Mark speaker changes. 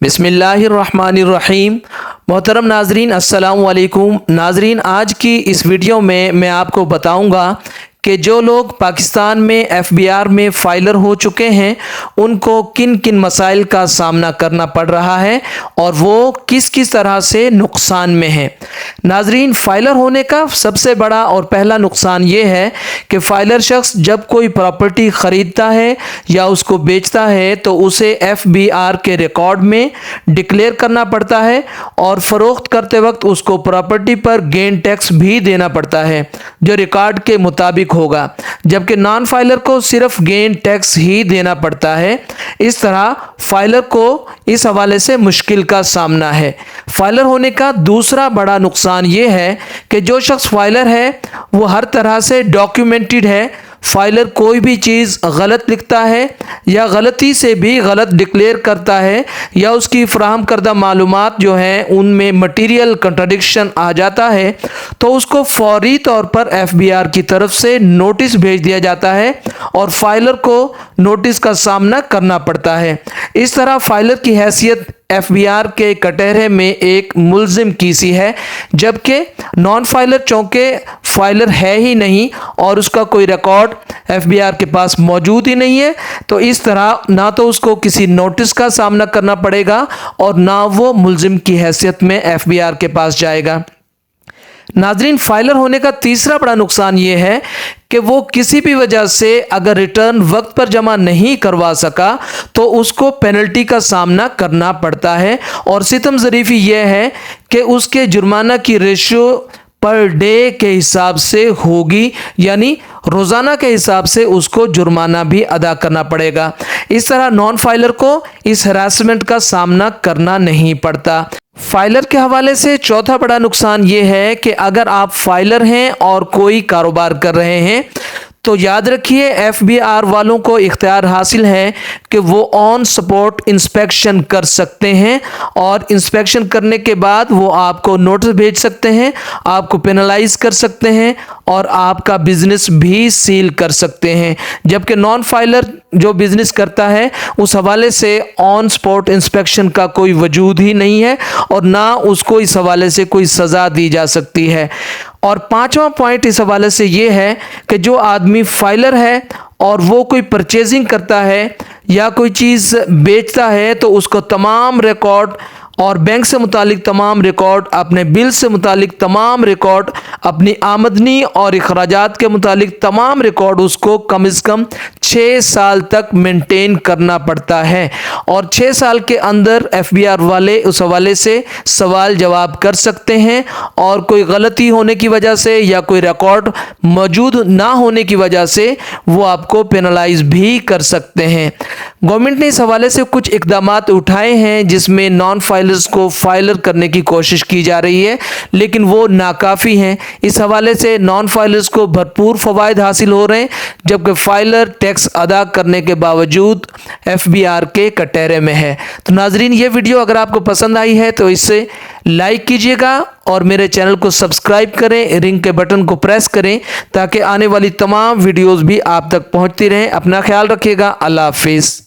Speaker 1: بسم اللہ الرحمن الرحیم۔ محترم ناظرین السلام علیکم۔ ناظرین، آج کی اس ویڈیو میں آپ کو بتاؤں گا کہ جو لوگ پاکستان میں ایف بی آر میں فائلر ہو چکے ہیں ان کو کن کن مسائل کا سامنا کرنا پڑ رہا ہے اور وہ کس کس طرح سے نقصان میں ہیں۔ ناظرین، فائلر ہونے کا سب سے بڑا اور پہلا نقصان یہ ہے کہ فائلر شخص جب کوئی پراپرٹی خریدتا ہے یا اس کو بیچتا ہے تو اسے ایف بی آر کے ریکارڈ میں ڈکلیئر کرنا پڑتا ہے اور فروخت کرتے وقت اس کو پراپرٹی پر گین ٹیکس بھی دینا پڑتا ہے جو ریکارڈ کے مطابق ہوگا، جبکہ نان فائلر کو صرف گین ٹیکس ہی دینا پڑتا ہے۔ اس طرح فائلر کو اس حوالے سے مشکل کا سامنا ہے۔ فائلر ہونے کا دوسرا بڑا نقصان یہ ہے کہ جو شخص فائلر ہے وہ ہر طرح سے ڈاکیومنٹڈ ہے۔ فائلر کوئی بھی چیز غلط لکھتا ہے یا غلطی سے بھی غلط ڈکلیئر کرتا ہے یا اس کی فراہم کردہ معلومات جو ہیں ان میں مٹیریل کنٹراڈکشن آ جاتا ہے تو اس کو فوری طور پر ایف بی آر کی طرف سے نوٹس بھیج دیا جاتا ہے اور فائلر کو نوٹس کا سامنا کرنا پڑتا ہے۔ اس طرح فائلر کی حیثیت ایف بی آر کے کٹہرے میں ایک ملزم کی سی ہے، جبکہ نان فائلر چونکہ فائلر ہے ہی نہیں اور اس کا کوئی ریکارڈ ایف بی آر کے پاس موجود ہی نہیں ہے، تو اس طرح نہ تو اس کو کسی نوٹس کا سامنا کرنا پڑے گا اور نہ وہ ملزم کی حیثیت میں ایف بی آر کے پاس جائے گا۔ ناظرین، فائلر ہونے کا تیسرا بڑا نقصان یہ ہے کہ وہ کسی بھی وجہ سے اگر ریٹرن وقت پر جمع نہیں کروا سکا تو اس کو پینلٹی کا سامنا کرنا پڑتا ہے، اور ستم ظریفی یہ ہے کہ اس کے جرمانہ کی ریشو پر ڈے کے حساب سے ہوگی، یعنی روزانہ کے حساب سے اس کو جرمانہ بھی ادا کرنا پڑے گا۔ اس طرح نان فائلر کو اس ہراسمنٹ کا سامنا کرنا نہیں پڑتا۔ فائلر کے حوالے سے چوتھا بڑا نقصان یہ ہے کہ اگر آپ فائلر ہیں اور کوئی کاروبار کر رہے ہیں تو یاد رکھیے ایف بی آر والوں کو اختیار حاصل ہے کہ وہ آن سپورٹ انسپیکشن کر سکتے ہیں، اور انسپیکشن کرنے کے بعد وہ آپ کو نوٹس بھیج سکتے ہیں، آپ کو پینلائز کر سکتے ہیں اور آپ کا بزنس بھی سیل کر سکتے ہیں، جبکہ نان فائلر جو بزنس کرتا ہے اس حوالے سے آن سپورٹ انسپیکشن کا کوئی وجود ہی نہیں ہے اور نہ اس کو اس حوالے سے کوئی سزا دی جا سکتی ہے۔ اور پانچواں پوائنٹ اس حوالے سے یہ ہے کہ جو آدمی فائلر ہے اور وہ کوئی پرچیزنگ کرتا ہے یا کوئی چیز بیچتا ہے تو اس کو تمام ریکارڈ اور بینک سے متعلق تمام ریکارڈ، اپنے بل سے متعلق تمام ریکارڈ، اپنی آمدنی اور اخراجات کے متعلق تمام ریکارڈ اس کو کم از کم 6 سال تک مینٹین کرنا پڑتا ہے، اور 6 سال کے اندر ایف بی آر والے اس حوالے سے سوال جواب کر سکتے ہیں، اور کوئی غلطی ہونے کی وجہ سے یا کوئی ریکارڈ موجود نہ ہونے کی وجہ سے وہ آپ کو پینلائز بھی کر سکتے ہیں۔ گورنمنٹ نے اس حوالے سے کچھ اقدامات اٹھائے ہیں جس میں نان فائلرز کو فائلر کرنے کی کوشش کی جا رہی ہے، لیکن وہ ناکافی ہیں۔ اس حوالے سے نان فائلرز کو بھرپور فوائد حاصل ہو رہے ہیں، جبکہ فائلر ٹیکس ادا کرنے کے باوجود ایف بی آر کے کٹہرے میں ہے۔ تو ناظرین، یہ ویڈیو اگر آپ کو پسند آئی ہے تو اسے لائک کیجیے گا اور میرے چینل کو سبسکرائب کریں، رنگ کے بٹن کو پریس کریں تاکہ آنے والی تمام ویڈیوز بھی آپ تک پہنچتی رہیں۔ اپنا خیال رکھیے گا۔ اللہ حافظ۔